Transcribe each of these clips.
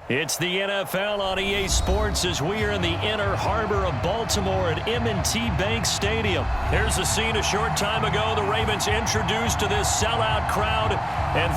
It's the NFL on EA Sports as we are in the inner harbor of Baltimore at M&T Bank Stadium. Here's a scene a short time ago. The Ravens introduced to this sellout crowd, and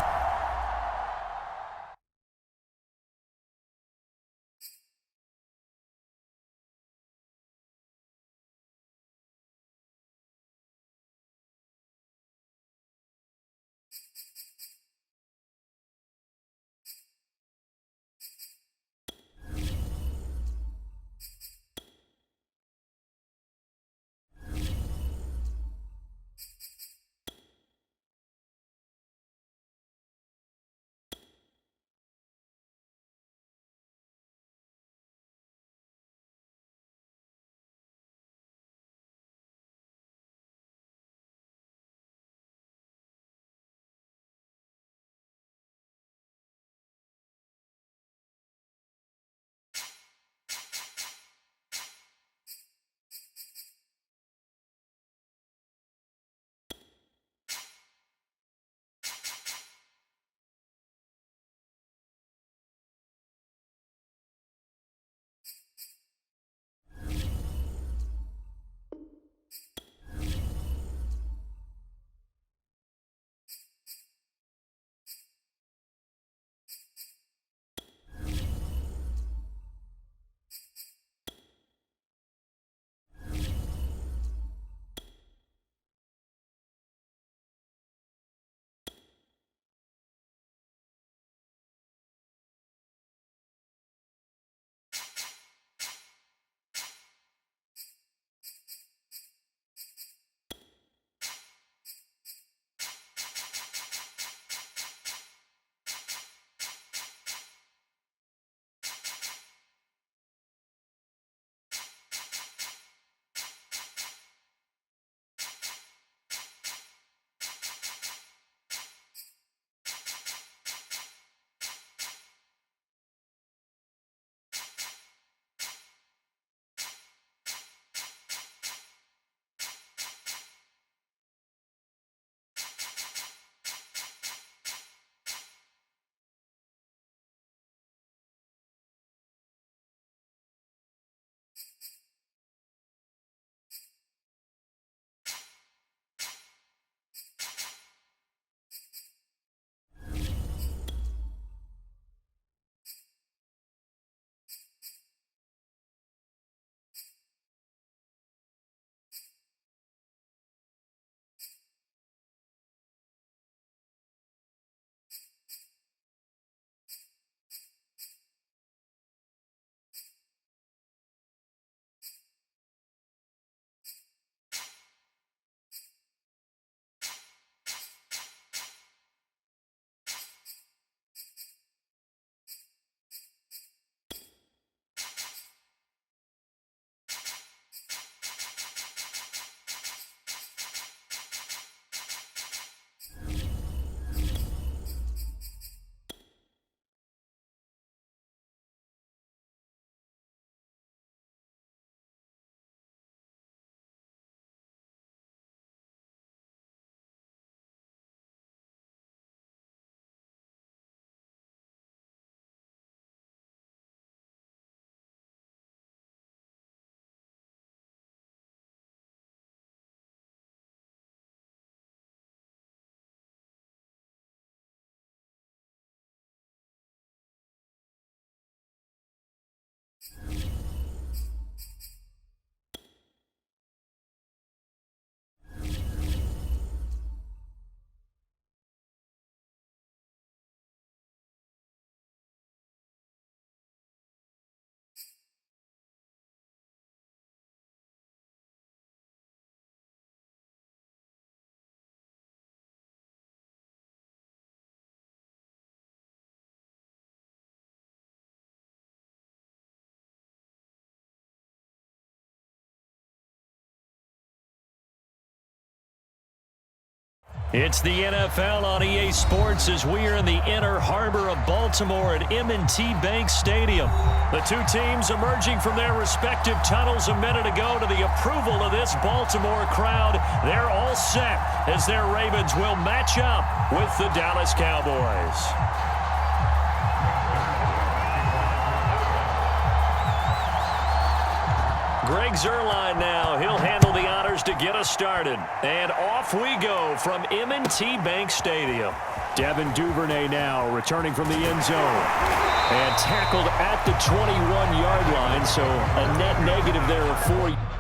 it's the NFL on EA Sports as we are in the inner harbor of Baltimore at M&T Bank Stadium. The two teams emerging from their respective tunnels a minute ago to the approval of this Baltimore crowd. They're all set as their Ravens will match up with the Dallas Cowboys. Greg Zuerlein now. He'll handle the honors to get us started. And off we go from M&T Bank Stadium. Devin Duvernay now returning from the end zone. And tackled at the 21-yard line, so a net negative there of 4.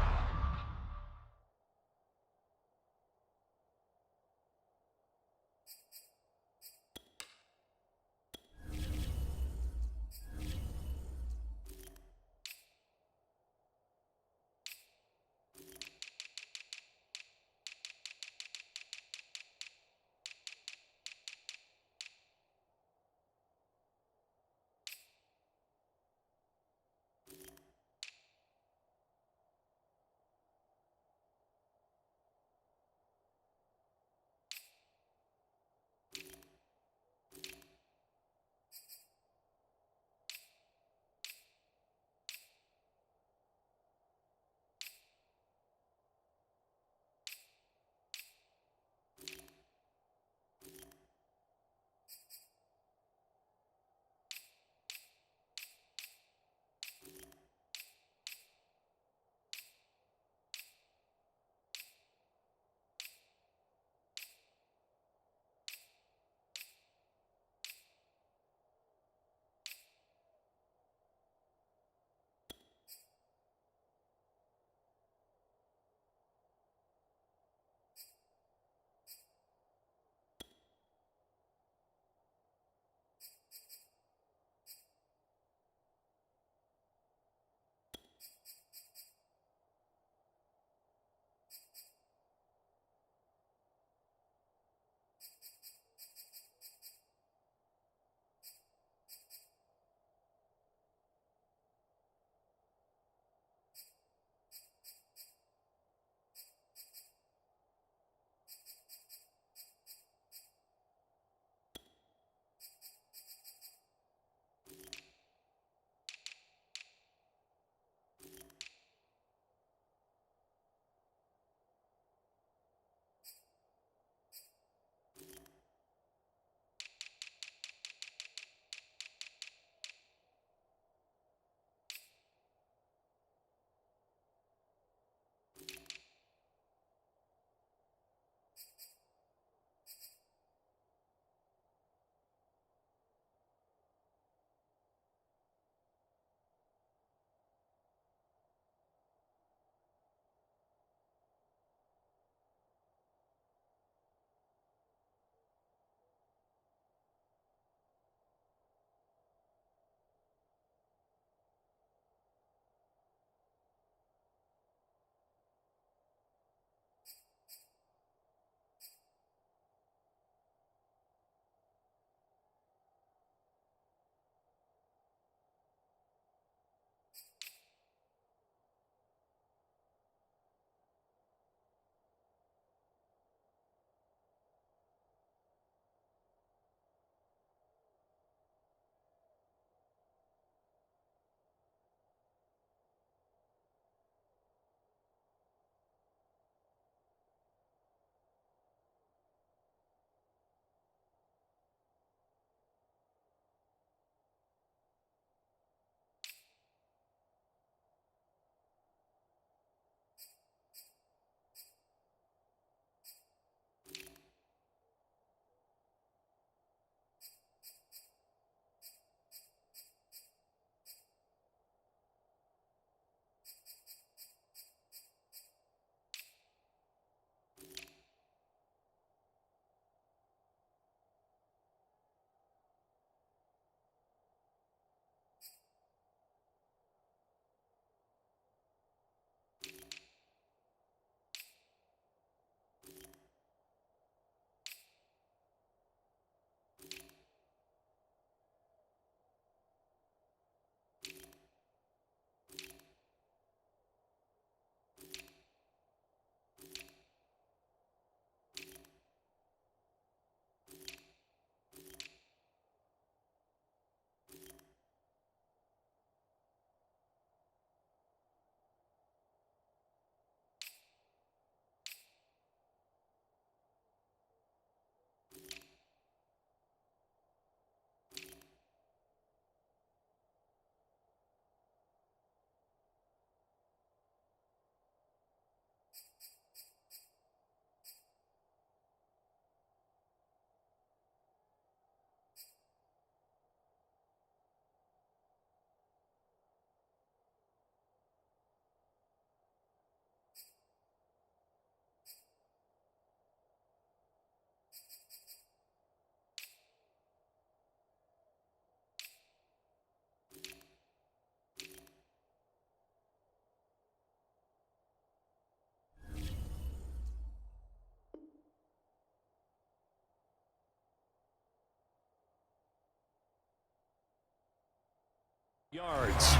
yards.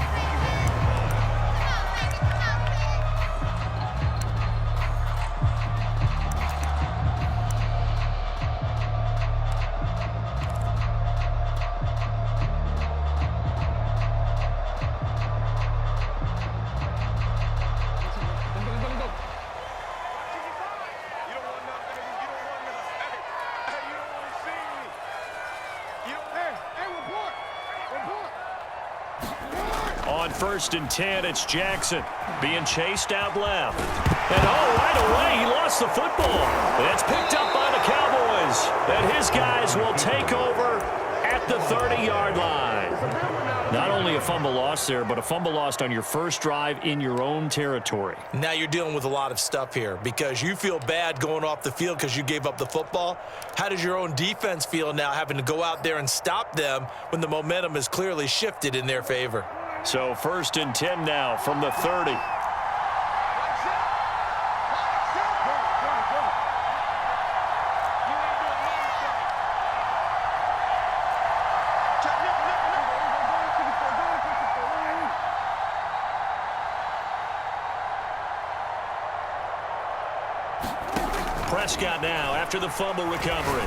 On 1st and 10, it's Jackson being chased out left. And right away, he lost the football. It's picked up by the Cowboys. And his guys will take over at the 30-yard line. Not only a fumble loss there, but a fumble lost on your first drive in your own territory. Now you're dealing with a lot of stuff here because you feel bad going off the field because you gave up the football. How does your own defense feel now having to go out there and stop them when the momentum is clearly shifted in their favor? So 1st and 10 now from the 30. Prescott now after the fumble recovery.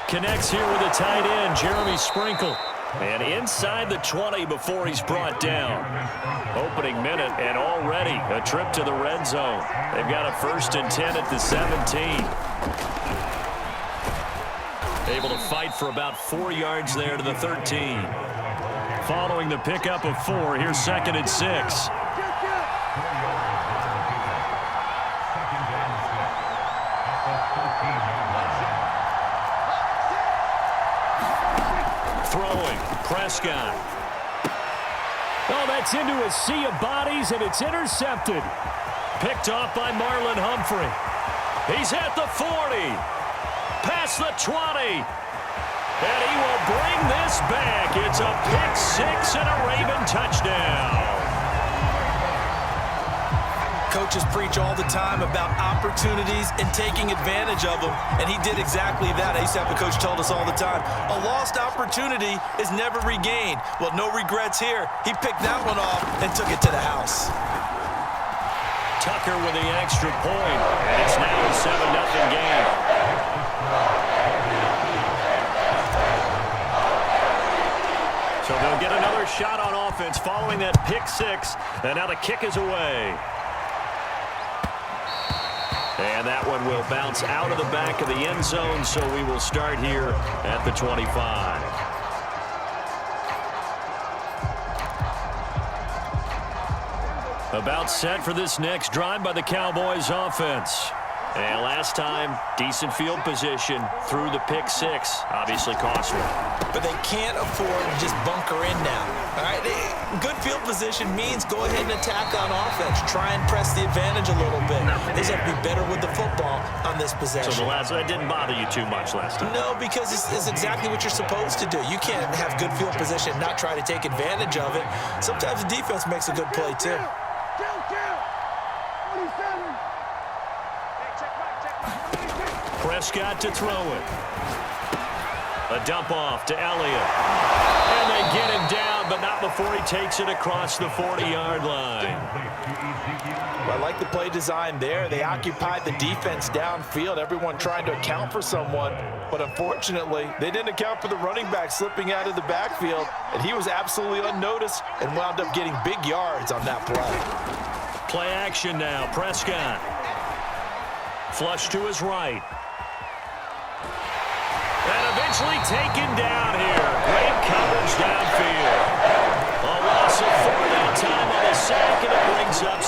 Connects here with a tight end, Jeremy Sprinkle. And inside the 20 before he's brought down. Opening minute and already a trip to the red zone. They've got a 1st and 10 at the 17. Able to fight for about 4 yards there to the 13. Following the pickup of 4, here's 2nd and 6. Throwing, Prescott. Oh, that's into a sea of bodies, and it's intercepted. Picked off by Marlon Humphrey. He's at the 40. Past the 20. And he will bring this back. It's a pick-6 and a Raven touchdown. Coaches preach all the time about opportunities and taking advantage of them, and he did exactly that. I used to have a coach told us all the time, a lost opportunity is never regained. Well, no regrets here. He picked that one off and took it to the house. Tucker with the extra point, and it's now a 7-0 game. So they'll get another shot on offense following that pick-6, and now the kick is away. And that one will bounce out of the back of the end zone, so we will start here at the 25. About set for this next drive by the Cowboys offense. And last time, decent field position through the pick-6. Obviously costly. But they can't afford to just bunker in now. All right, good field position means go ahead and attack on offense. Try and press the advantage a little bit. They just have to be better with the football on this possession. So that didn't bother you too much last time? No, because it's exactly what you're supposed to do. You can't have good field position and not try to take advantage of it. Sometimes the defense makes a good play, too. Prescott to throw it. A dump off to Elliott. And they get him down, but not before he takes it across the 40-yard line. Well, I like the play design there. They occupied the defense downfield, everyone trying to account for someone. But unfortunately, they didn't account for the running back slipping out of the backfield, and he was absolutely unnoticed and wound up getting big yards on that play. Play action now, Prescott. Flush to his right. And eventually taken down here. Great coverage downfield. A loss of 4 that time on the sack, and it brings up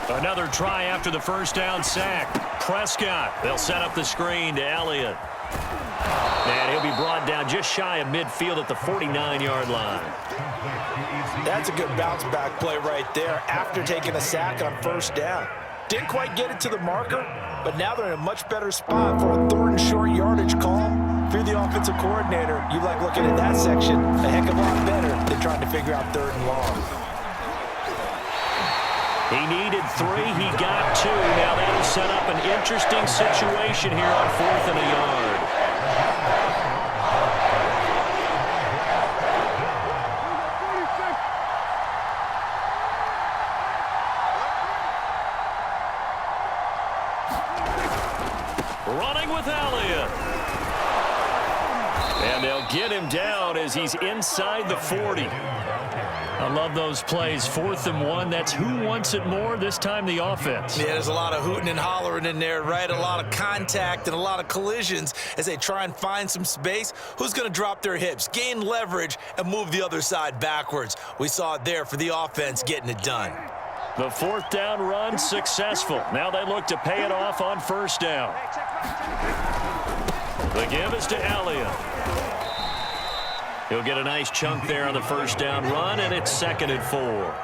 2nd. Another try after the first down sack. Prescott, they'll set up the screen to Elliott. And he'll be brought down just shy of midfield at the 49-yard line. That's a good bounce-back play right there after taking a sack on first down. Didn't quite get it to the marker, but now they're in a much better spot for a 3rd and short yardage call. If you're the offensive coordinator, you like looking at that section a heck of a lot better than trying to figure out 3rd and long. He needed 3. He got 2. Now that'll set up an interesting situation here on 4th and a yard. Running with Elliott. And they'll get him down as he's inside the 40. I love those plays. 4th and 1. That's who wants it more. This time the offense. Yeah, there's a lot of hooting and hollering in there, right? A lot of contact and a lot of collisions as they try and find some space. Who's going to drop their hips, gain leverage, and move the other side backwards? We saw it there for the offense getting it done. The 4th down run successful. Now they look to pay it off on 1st down. The give is to Elliott. He'll get a nice chunk there on the 1st down run, and it's 2nd and 4.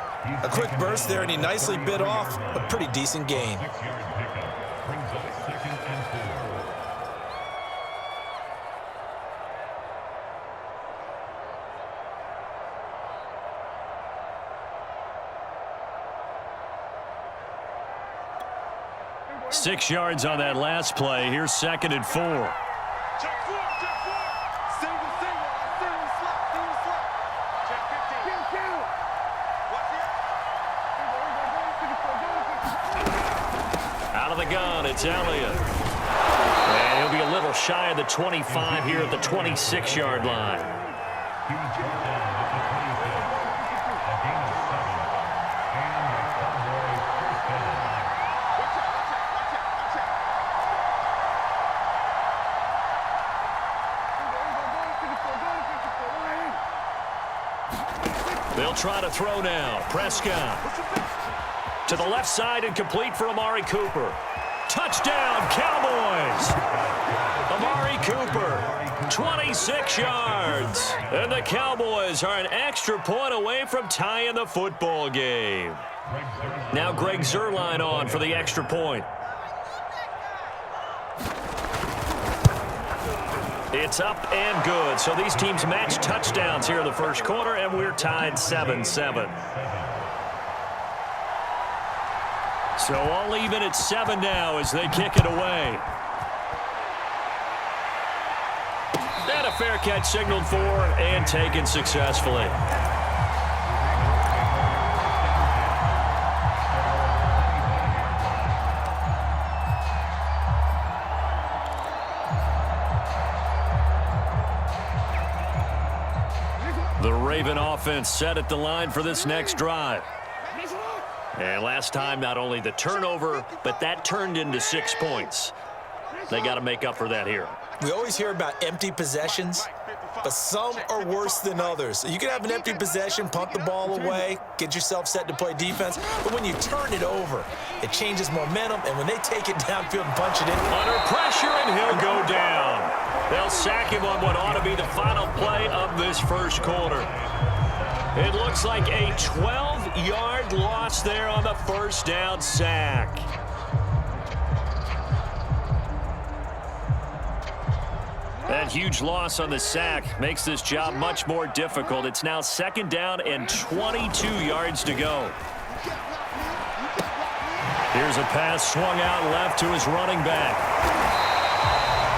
A quick burst there, and he nicely bit off a pretty decent gain. Six yards on that last play. Here's 2nd and 4. Out of the gun, it's Elliott. And he'll be a little shy of the 25 here at the 26-yard line. They'll try to throw now. Prescott to the left side and complete for Amari Cooper. Touchdown, Cowboys! Amari Cooper, 26 yards. And the Cowboys are an extra point away from tying the football game. Now Greg Zuerlein on for the extra point. It's up and good. So these teams match touchdowns here in the first quarter, and we're tied 7-7. So all even at 7 now as they kick it away. And a fair catch signaled for and taken successfully. The Raven offense set at the line for this next drive. And last time, not only the turnover, but that turned into 6 points. They got to make up for that here. We always hear about empty possessions, but some are worse than others. You can have an empty possession, punt the ball away, get yourself set to play defense, but when you turn it over, it changes momentum, and when they take it downfield and punch it in. Under pressure, and he'll go down. They'll sack him on what ought to be the final play of this first quarter. It looks like a 12-yard loss there on the first down sack. That huge loss on the sack makes this job much more difficult. It's now 2nd down and 22 yards to go. Here's a pass swung out left to his running back.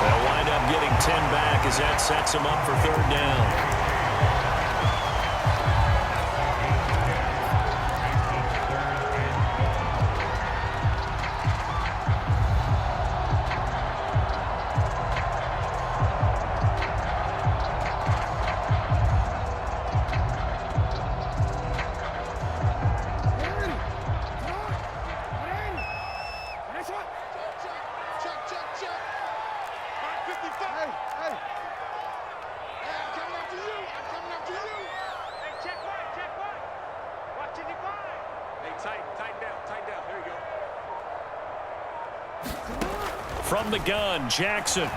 They'll wind up getting 10 back as that sets him up for 3rd down. From the gun, Jackson.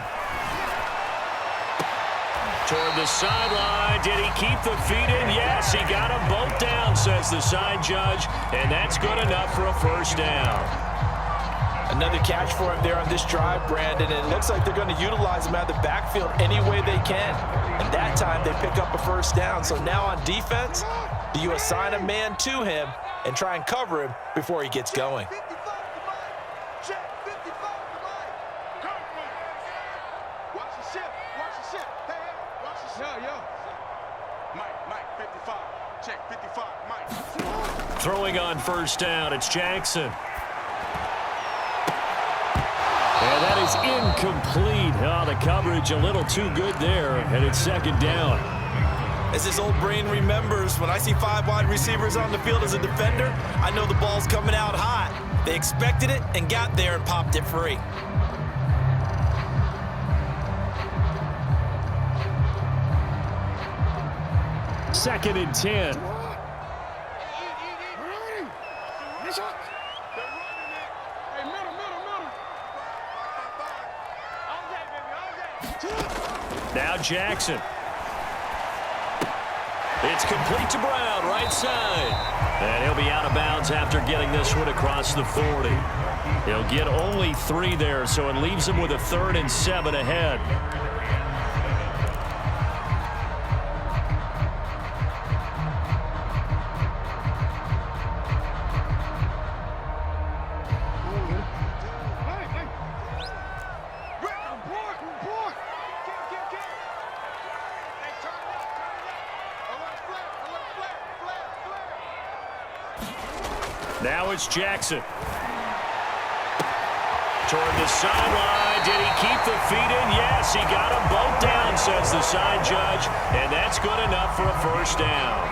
Toward the sideline. Did he keep the feet in? Yes, he got them both down, says the side judge. And that's good enough for a 1st down. Another catch for him there on this drive, Brandon. And it looks like they're going to utilize him out of the backfield any way they can. And that time they pick up a 1st down. So now on defense, Do you assign a man to him and try and cover him before he gets going? Throwing on first down, it's Jackson. And that is incomplete. Oh, the coverage a little too good there, and it's second down. As his old brain remembers, when I see 5 wide receivers on the field as a defender, I know the ball's coming out hot. They expected it and got there and popped it free. Second and 10. Now Jackson. It's complete to Brown, right side. And he'll be out of bounds after getting this one across the 40. He'll get only 3 there, so it leaves him with a 3rd and 7 ahead. Now it's Jackson. Toward the sideline. Did he keep the feet in? Yes, he got them both down, says the side judge. And that's good enough for a first down.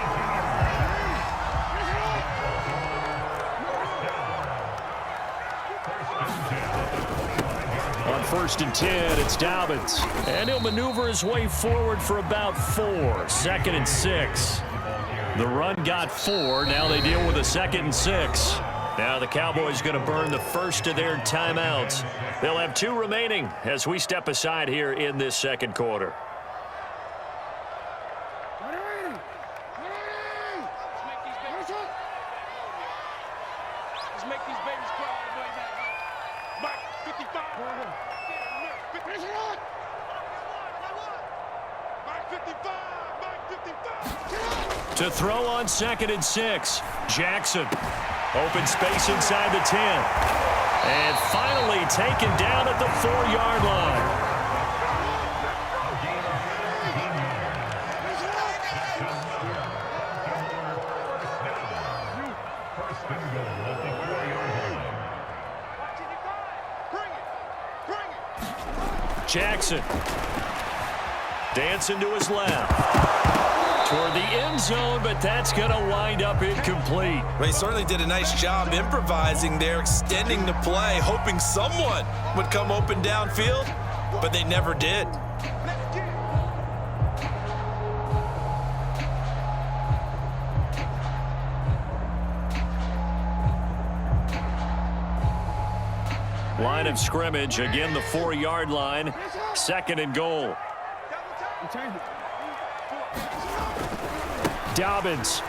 On 1st and 10, it's Dobbins. And he'll maneuver his way forward for about 4. 2nd and 6. The run got 4. Now they deal with a 2nd and 6. Now the Cowboys going to burn the first of their timeouts. They'll have 2 remaining as we step aside here in this second quarter. To throw on 2nd and 6. Jackson. Open space inside the 10. And finally taken down at the 4-yard line. Jackson. Dancing to his left. Toward the end zone, but that's going to wind up incomplete. Well, he certainly did a nice job improvising there, extending the play, hoping someone would come open downfield, but they never did. Line of scrimmage, again the 4-yard line, 2nd and goal. Dobbins.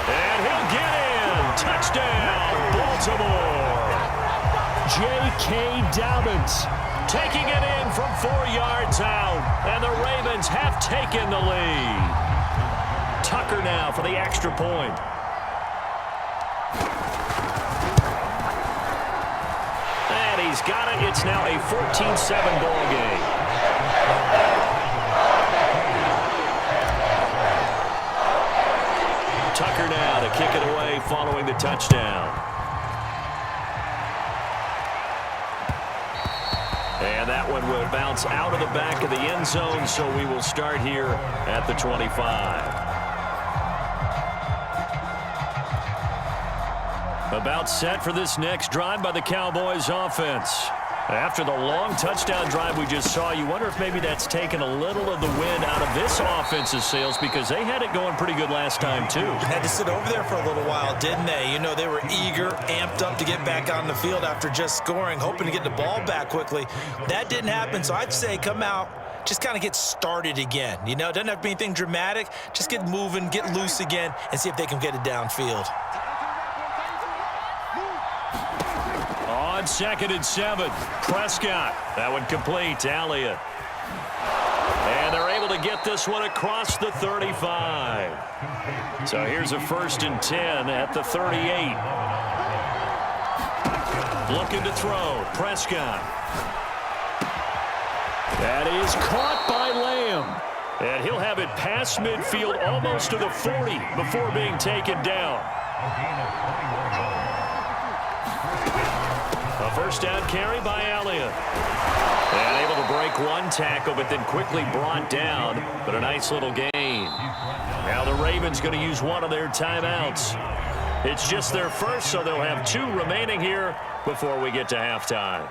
And he'll get in. Touchdown, Baltimore. J.K. Dobbins taking it in from 4 yards out. And the Ravens have taken the lead. Tucker now for the extra point. And he's got it. It's now a 14-7 ball game. Tucker now to kick it away following the touchdown. And that one will bounce out of the back of the end zone, so we will start here at the 25. About set for this next drive by the Cowboys offense. After the long touchdown drive we just saw, you wonder if maybe that's taken a little of the wind out of this offense's sails, because they had it going pretty good last time, too. Had to sit over there for a little while, didn't they? You know, they were eager, amped up to get back on the field after just scoring, hoping to get the ball back quickly. That didn't happen, so I'd say come out, just kind of get started again. You know, it doesn't have to be anything dramatic. Just get moving, get loose again, and see if they can get it downfield. On 2nd and 7, Prescott. That one complete to Elliott. And they're able to to get this one across the 35. So here's a 1st and 10 at the 38. Looking to throw. Prescott. That is caught by Lamb. And he'll have it past midfield almost to the 40 before being taken down. A 1st down carry by Elliott. And able to break one tackle, but then quickly brought down. But a nice little gain. Now the Ravens going to use one of their timeouts. It's just their first, so they'll have 2 remaining here before we get to halftime.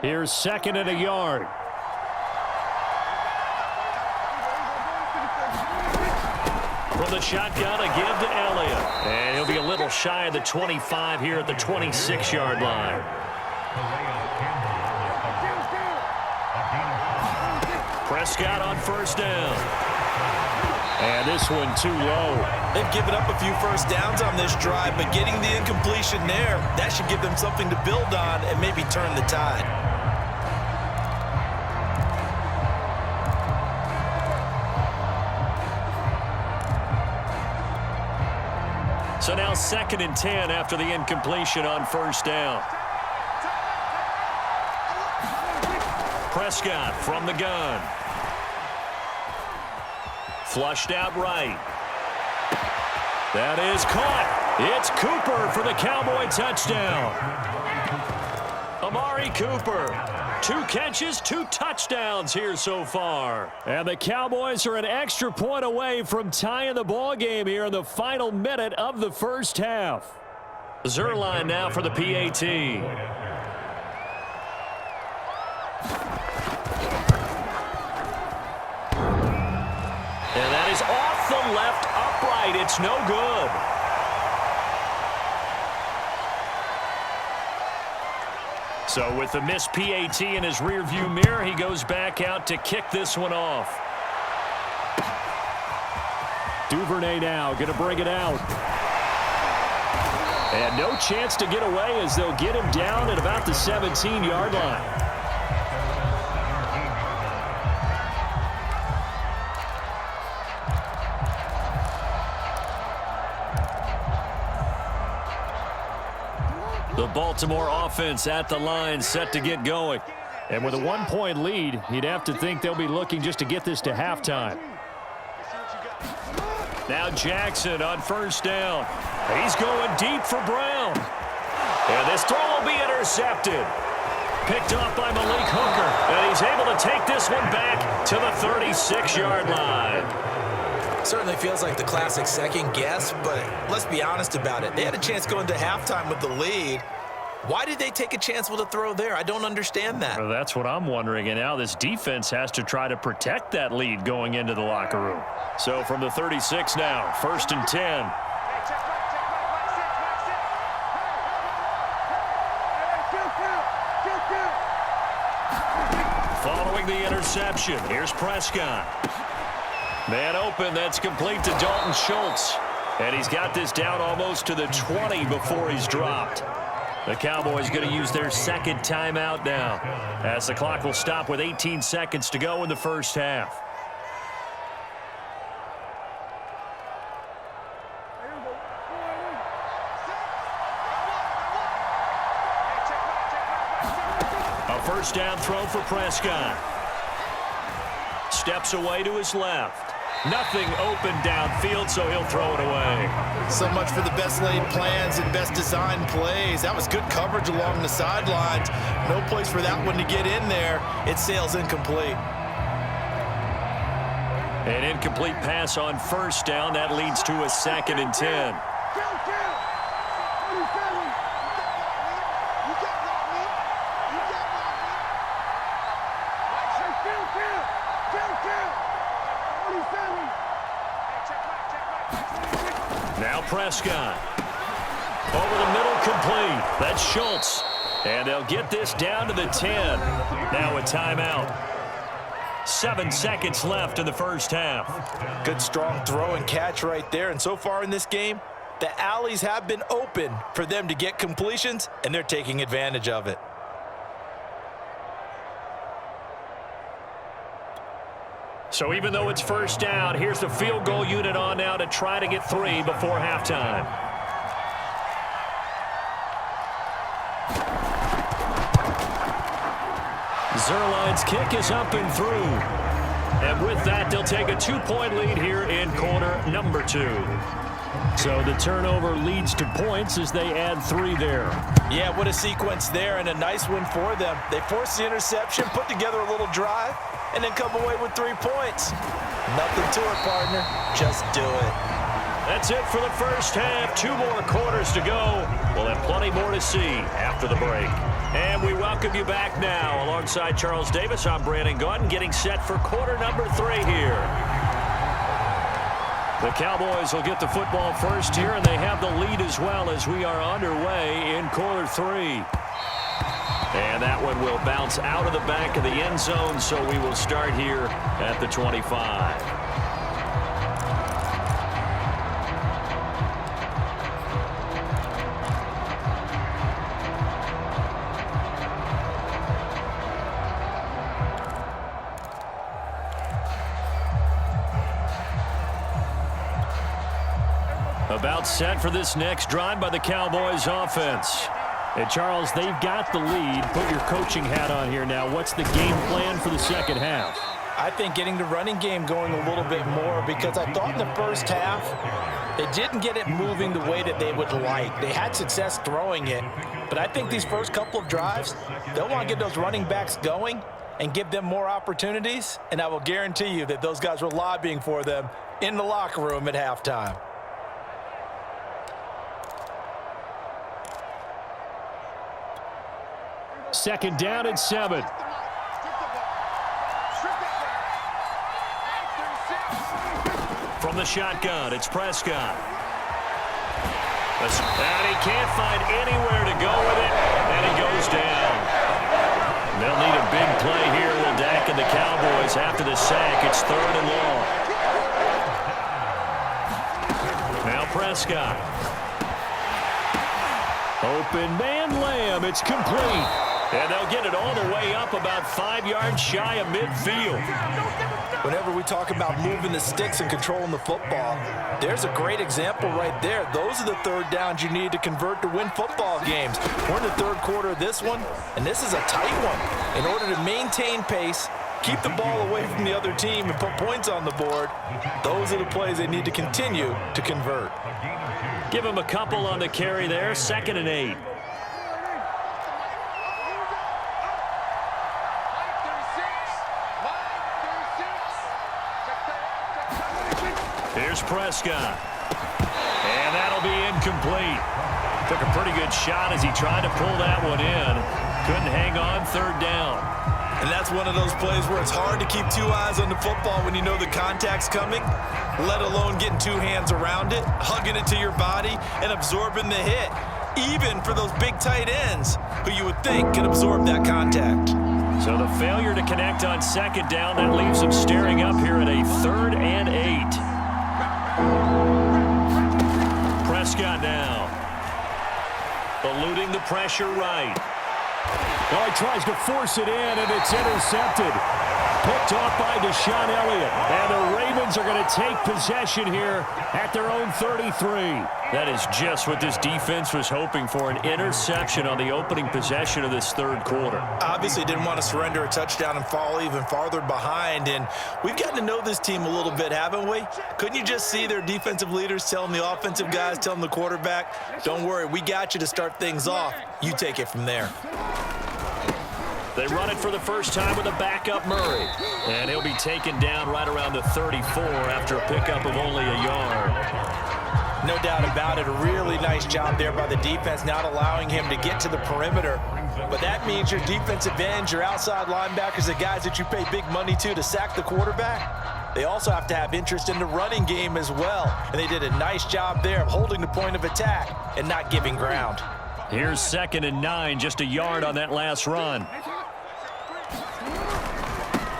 Here's 2nd and a yard. From the shotgun, a give to Elliott. And he'll be a little shy of the 25 here at the 26-yard line. Prescott on 1st down. And this one too low. They've given up a few 1st downs on this drive, but getting the incompletion there, that should give them something to build on and maybe turn the tide. So now 2nd and 10 after the incompletion on 1st down. Prescott from the gun. Flushed out right. That is caught. It's Cooper for the Cowboy touchdown. Amari Cooper. 2 catches, 2 touchdowns here so far. And the Cowboys are an extra point away from tying the ball game here in the final minute of the 1st half. Zerline now for the PAT. And that is off the left upright. It's no good. So with the missed PAT in his rearview mirror, he goes back out to kick this one off. Duvernay now going to bring it out. And no chance to get away as they'll get him down at about the 17-yard line. The Baltimore offense at the line, set to get going. And with a 1-point lead, you'd have to think they'll be looking just to get this to halftime. Now Jackson on 1st down. He's going deep for Brown. And this throw will be intercepted. Picked off by Malik Hooker. And he's able to take this one back to the 36-yard line. Certainly feels like the classic second guess, but let's be honest about it. They had a chance going to halftime with the lead. Why did they take a chance with a throw there? I don't understand that. Well, that's what I'm wondering. And now this defense has to try to protect that lead going into the locker room. So from the 36 now, 1st and 10. Following the interception, here's Prescott. Man open, that's complete to Dalton Schultz. And he's got this down almost to the 20 before he's dropped. The Cowboys going to use their 2nd timeout now, as the clock will stop with 18 seconds to go in the 1st half. A 1st down throw for Prescott. Steps away to his left. Nothing open downfield, so he'll throw it away. So much for the best laid plans and best designed plays. That was good coverage along the sidelines. No place for that one to get in there. It sails incomplete. An incomplete pass on 1st down. That leads to a 2nd and 10. Now Prescott. Over the middle, complete. That's Schultz. And they'll get this down to the 10. Now a timeout. 7 seconds left in the first half. Good strong throw and catch right there. And so far in this game, the alleys have been open for them to get completions, and they're taking advantage of it. So even though it's first down, here's the field goal unit on now to try to get 3 before halftime. Zerline's kick is up and through. And with that, they'll take a 2-point lead here in quarter number 2. So the turnover leads to points as they add 3 there. Yeah, what a sequence there, and a nice win for them. They forced the interception, put together a little drive, and then come away with 3 points. Nothing to it, partner. Just do it. That's it for the first half. 2 more quarters to go. We'll have plenty more to see after the break. And we welcome you back now. Alongside Charles Davis, I'm Brandon Gautin, getting set for quarter number 3 here. The Cowboys will get the football first here, and they have the lead as well as we are underway in quarter 3. And that one will bounce out of the back of the end zone, so we will start here at the 25. About set for this next drive by the Cowboys offense. And Charles, they've got the lead. Put your coaching hat on here now. What's the game plan for the second half? I think getting the running game going a little bit more, because I thought in the first half they didn't get it moving the way that they would like. They had success throwing it, but I think these first couple of drives, they'll want to get those running backs going and give them more opportunities, and I will guarantee you that those guys were lobbying for them in the locker room at halftime. Second down and 7. From the shotgun, it's Prescott. And he can't find anywhere to go with it, and he goes down. They'll need a big play here, will Dak and the Cowboys after the sack. It's 3rd and long. Now Prescott. Open man, Lamb. It's complete. And they'll get it all the way up about 5 yards shy of midfield. Whenever we talk about moving the sticks and controlling the football, there's a great example right there. Those are the third downs you need to convert to win football games. We're in the third quarter of this one, and this is a tight one. In order to maintain pace, keep the ball away from the other team, and put points on the board, those are the plays they need to continue to convert. Give him a couple on the carry there. 2nd and 8. Here's Prescott. And that'll be incomplete. Took a pretty good shot as he tried to pull that one in. Couldn't hang on. 3rd down. And that's one of those plays where it's hard to keep 2 eyes on the football when you know the contact's coming, let alone getting 2 hands around it, hugging it to your body, and absorbing the hit, even for those big tight ends who you would think could absorb that contact. So the failure to connect on 2nd down, that leaves them staring up here at a 3rd and 8. Prescott now. Eluding the pressure right. Oh, he tries to force it in, and it's intercepted. Picked off by Deshaun Elliott. And the Ravens are going to take possession here at their own 33. That is just what this defense was hoping for, an interception on the opening possession of this third quarter. Obviously didn't want to surrender a touchdown and fall even farther behind. And we've gotten to know this team a little bit, haven't we? Couldn't you just see their defensive leaders telling the offensive guys, telling the quarterback, don't worry, we got you to start things off. You take it from there. They run it for the first time with a backup Murray. And he'll be taken down right around the 34 after a pickup of only a yard. No doubt about it. A really nice job there by the defense, not allowing him to get to the perimeter. But that means your defensive ends, your outside linebackers, the guys that you pay big money to sack the quarterback, They also have to have interest in the running game as well. And they did a nice job there of holding the point of attack and not giving ground. Here's 2nd and 9, just a yard on that last run.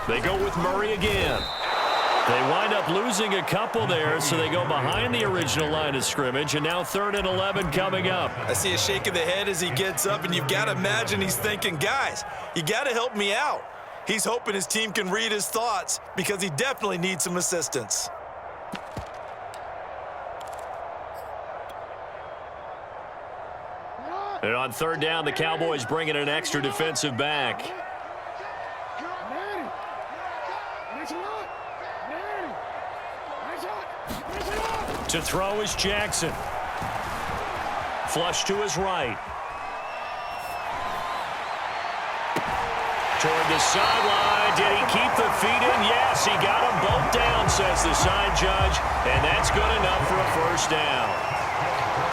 They go with Murray again. They wind up losing a couple there, so they go behind the original line of scrimmage, and now 3rd and 11 coming up. I see a shake of the head as he gets up, and you've got to imagine he's thinking, guys, you got to help me out. He's hoping his team can read his thoughts because he definitely needs some assistance. And on 3rd down, the Cowboys bring in an extra defensive back. To throw is Jackson. Flush to his right. Toward the sideline. Did he keep the feet in? Yes, he got them both down, says the side judge. And that's good enough for a 1st down.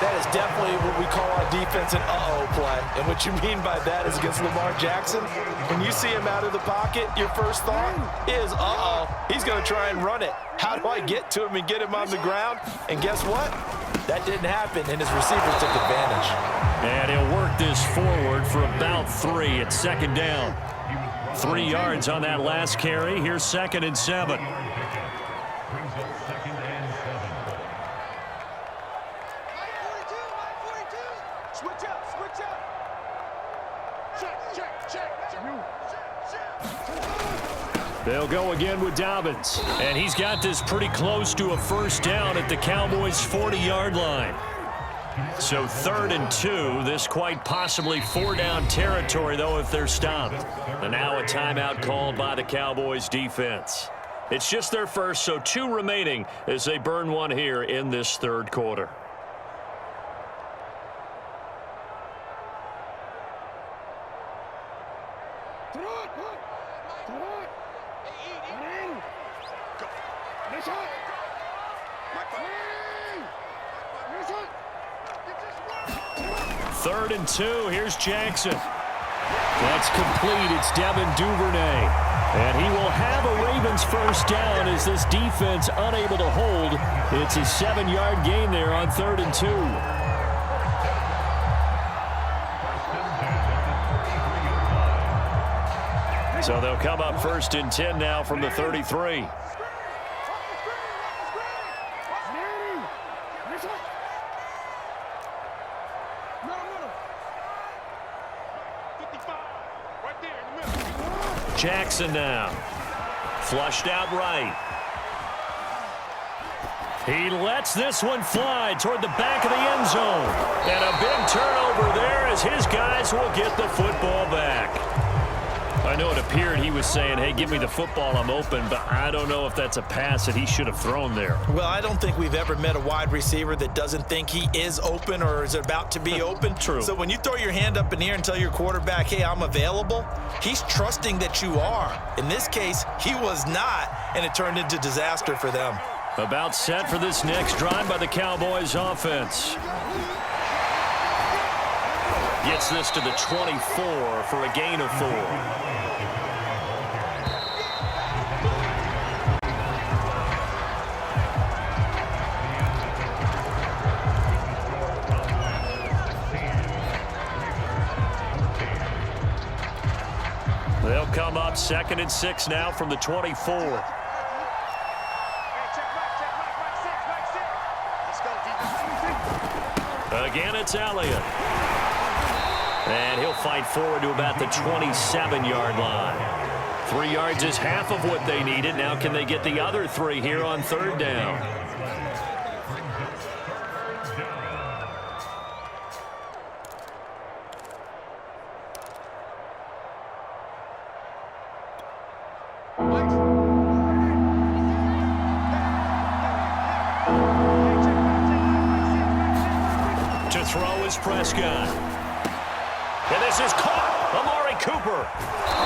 That is definitely what we call on defense an uh-oh play. And what you mean by that is against Lamar Jackson, when you see him out of the pocket, your first thought is, uh-oh, he's going to try and run it. How do I get to him and get him on the ground? And guess what? That didn't happen, and his receivers took advantage. And he'll work this forward for about 3 at 2nd down. 3 yards on that last carry. Here's 2nd and 7. They'll go again with Dobbins. And he's got this pretty close to a 1st down at the Cowboys' 40-yard line. So 3rd and 2. This quite possibly 4-down territory, though, if they're stopped. And now a timeout called by the Cowboys defense. It's just their first, so 2 remaining as they burn one here in this 3rd quarter. Third and 2. Here's Jackson. That's complete. It's Devin Duvernay. And he will have a Ravens 1st down as this defense unable to hold. It's a 7-yard gain there on 3rd and 2. So they'll come up 1st and 10 now from the 33. Jackson now. Flushed out right. He lets this one fly toward the back of the end zone. And a big turnover there as his guys will get the football back. I know it appeared he was saying, hey, give me the football, I'm open, but I don't know if that's a pass that he should have thrown there. Well, I don't think we've ever met a wide receiver that doesn't think he is open or is about to be open. True. So when you throw your hand up in the air and tell your quarterback, hey, I'm available, he's trusting that you are. In this case, he was not, and it turned into disaster for them. About set for this next drive by the Cowboys offense. Gets this to the 24 for a gain of 4. They'll come up 2nd and 6 now from the 24. Again, it's Elliott. And he'll fight forward to about the 27-yard line. 3 yards is half of what they needed. Now can they get the other 3 here on 3rd down? To throw is Prescott. And this is caught. Amari Cooper.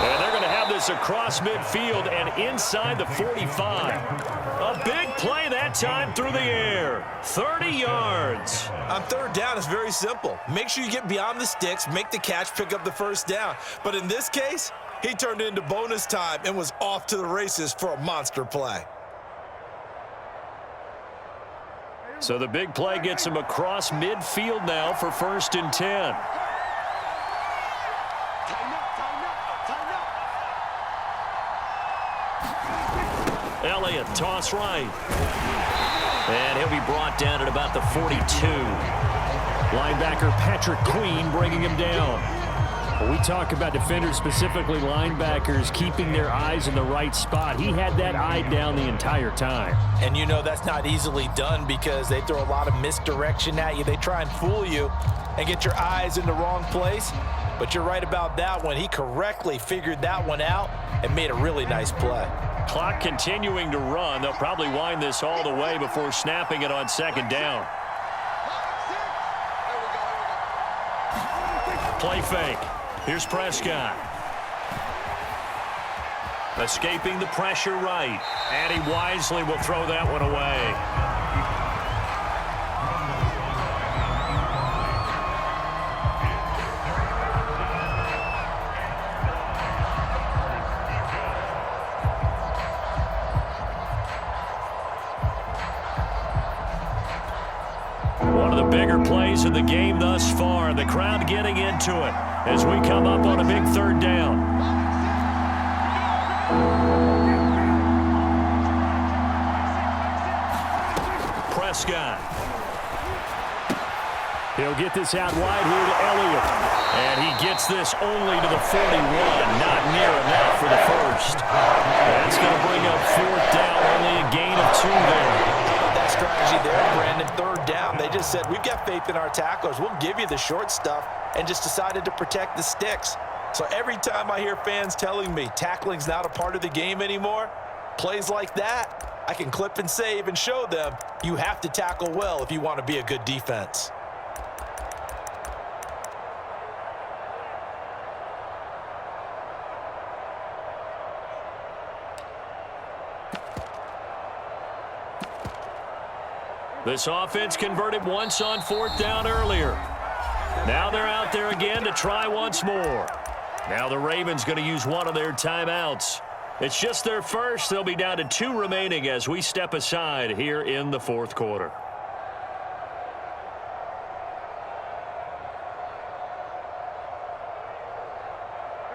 And they're going to have this across midfield and inside the 45. A big play that time through the air. 30 yards. On 3rd down, it's very simple. Make sure you get beyond the sticks, make the catch, pick up the 1st down. But in this case, he turned it into bonus time and was off to the races for a monster play. So the big play gets him across midfield now for 1st and 10. Elliott, toss right. And he'll be brought down at about the 42. Linebacker Patrick Queen bringing him down. When we talk about defenders, specifically linebackers, keeping their eyes in the right spot, he had that eye down the entire time. And you know that's not easily done because they throw a lot of misdirection at you. They try and fool you and get your eyes in the wrong place. But you're right about that one. He correctly figured that one out and made a really nice play. Clock continuing to run. They'll probably wind this all the way before snapping it on 2nd down. Play fake. Here's Prescott. Escaping the pressure right. And he wisely will throw that one away. Bigger plays in the game thus far. The crowd getting into it as we come up on a big 3rd down. Prescott. He'll get this out wide here to Elliott. And he gets this only to the 41. Not near enough for the 1st. That's going to bring up 4th down. Only a gain of 2 there. Strategy there, Brandon. 3rd down. They just said, we've got faith in our tacklers. We'll give you the short stuff, and just decided to protect the sticks. So every time I hear fans telling me tackling's not a part of the game anymore, plays like that, I can clip and save and show them you have to tackle well if you want to be a good defense. This offense converted once on 4th down earlier. Now they're out there again to try once more. Now the Ravens going to use one of their timeouts. It's just their first. They'll be down to 2 remaining as we step aside here in the 4th quarter.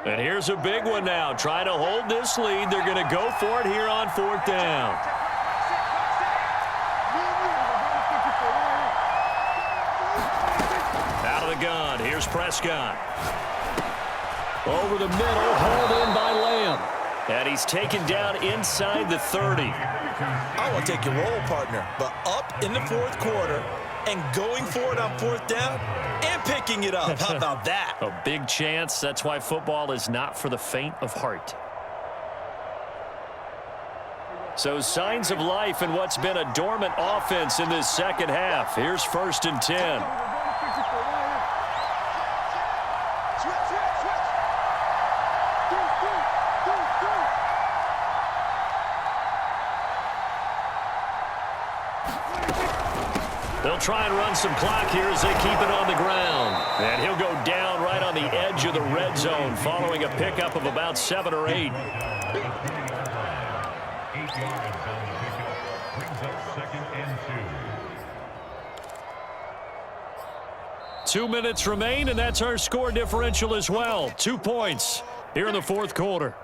And here's a big one now. Trying to hold this lead. They're going to go for it here on 4th down. Gun. Here's Prescott. Over the middle, hauled in by Lamb. And he's taken down inside the 30. I want to take your role, partner, but up in the 4th quarter and going for it on 4th down and picking it up. How about that? A big chance. That's why football is not for the faint of heart. So signs of life in what's been a dormant offense in this 2nd half. Here's 1st and 10. They'll try and run some clock here as they keep it on the ground. And he'll go down right on the edge of the red zone following a pickup of about 7 or 8. 8 yards on the pickup. Brings up 2nd and 2. 2 minutes remain, and that's our score differential as well. 2 points here in the 4th quarter.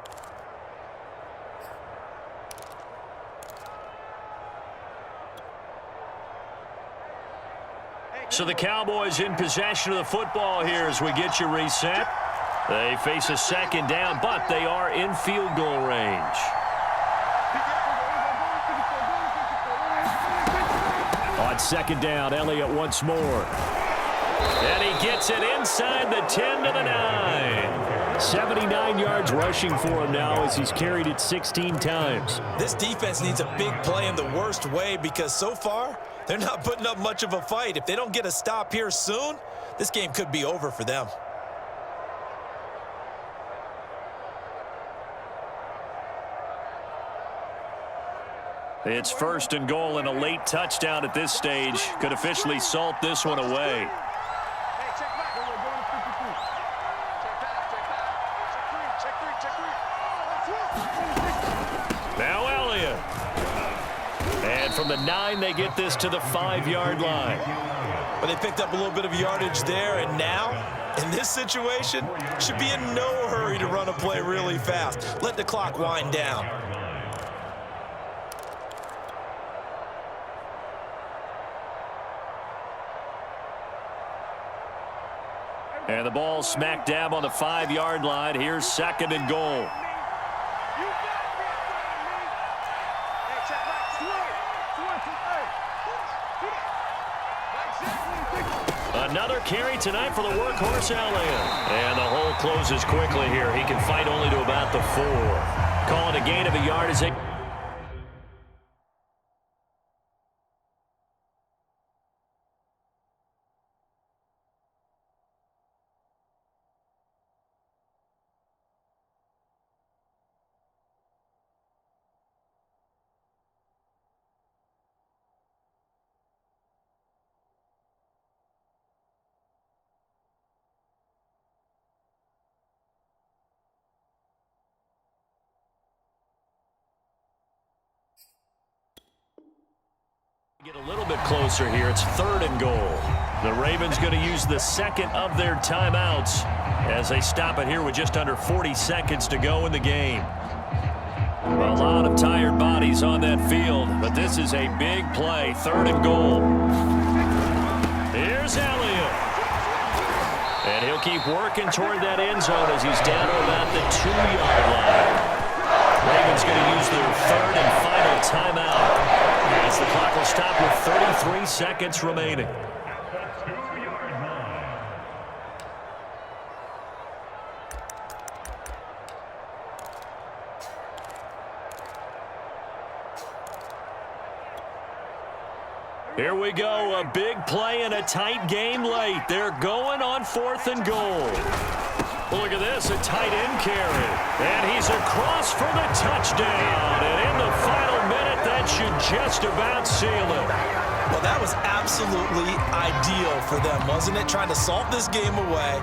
So the Cowboys in possession of the football here as we get you reset. They face a 2nd down, but they are in field goal range. On 2nd down, Elliott once more. And he gets it inside the 10 to the 9. 79 yards rushing for him now as he's carried it 16 times. This defense needs a big play in the worst way because so far, they're not putting up much of a fight. If they don't get a stop here soon, this game could be over for them. It's 1st and goal, and a late touchdown at this stage could officially salt this one away. Now Elliott. And from the 9, they get this to the 5-yard line. But they picked up a little bit of yardage there, and now, in this situation, should be in no hurry to run a play really fast. Let the clock wind down. And the ball smack dab on the 5-yard line. Here's 2nd and goal. Another carry tonight for the workhorse Elliott. And the hole closes quickly here. He can fight only to about the 4. Calling a gain of a yard as they... Get a little bit closer here. It's 3rd and goal. The Ravens going to use the 2nd of their timeouts as they stop it here with just under 40 seconds to go in the game. A lot of tired bodies on that field, but this is a big play. 3rd and goal. Here's Elliott. And he'll keep working toward that end zone as he's down to about the 2-yard line. Ravens going to use their 3rd and final timeout as the clock will stop with 33 seconds remaining. Here we go, a big play in a tight game late. They're going on 4th and goal. Look at this, a tight end carry. And he's across for the touchdown. And in the final minute, that should just about seal it. Well, that was absolutely ideal for them, wasn't it? Trying to salt this game away.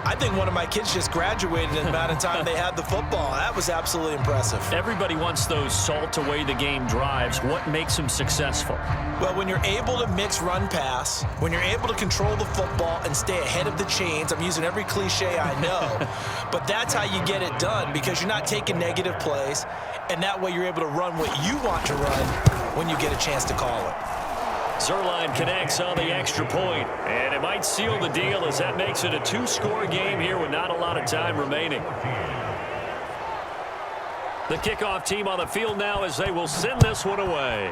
I think one of my kids just graduated in the amount of time they had the football. That was absolutely impressive. Everybody wants those salt away the game drives. What makes them successful? Well, when you're able to mix run-pass, when you're able to control the football and stay ahead of the chains, I'm using every cliche I know, but that's how you get it done because you're not taking negative plays, and that way you're able to run what you want to run when you get a chance to call it. Zerline connects on the extra point, and it might seal the deal as that makes it a 2-score game here with not a lot of time remaining. The kickoff team on the field now as they will send this one away.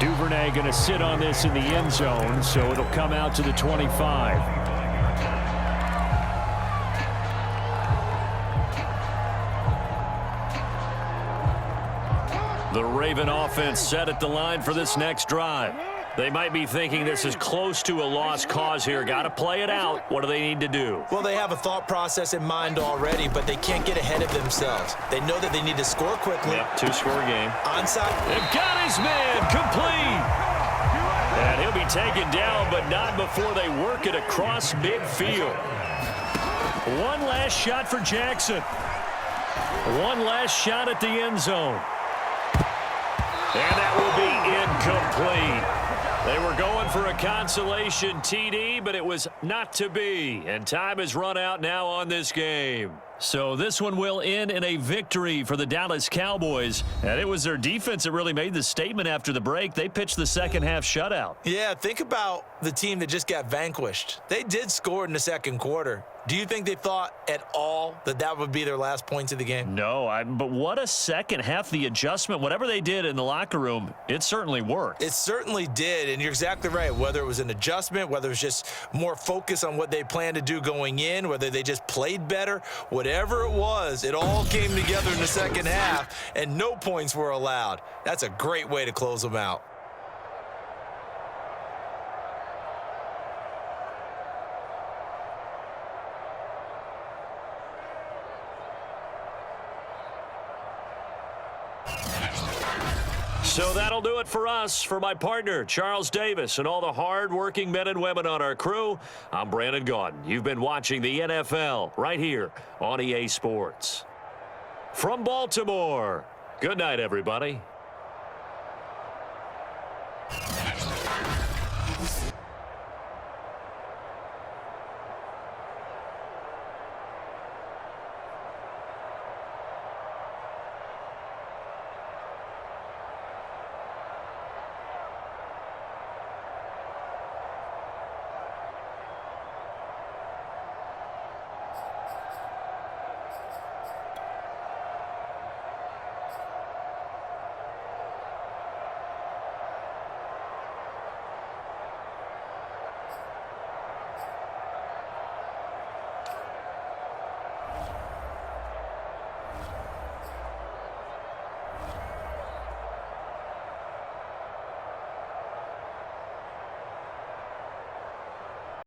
Duvernay going to sit on this in the end zone, so it'll come out to the 25. The Raven offense set at the line for this next drive. They might be thinking this is close to a lost cause here. Got to play it out. What do they need to do? Well, they have a thought process in mind already, but they can't get ahead of themselves. They know that they need to score quickly. Yep, 2-score game. Onside. They've got his man complete. And he'll be taken down, but not before they work it across midfield. One last shot for Jackson. One last shot at the end zone. And that will be incomplete. They were going for a consolation TD, but it was not to be. And time has run out now on this game. So this one will end in a victory for the Dallas Cowboys. And it was their defense that really made the statement after the break. They pitched the second-half shutout. Yeah, think about the team that just got vanquished. They did score in the second quarter. Do you think they thought at all that that would be their last points of the game? No, but what a second half. The adjustment, whatever they did in the locker room, it certainly worked. It certainly did, and you're exactly right. Whether it was an adjustment, whether it was just more focus on what they planned to do going in, whether they just played better, whatever it was, it all came together in the second half, and no points were allowed. That's a great way to close them out. So that'll do it for us. For my partner, Charles Davis, and all the hard-working men and women on our crew, I'm Brandon Gaudin. You've been watching the NFL right here on EA Sports. From Baltimore, good night, everybody.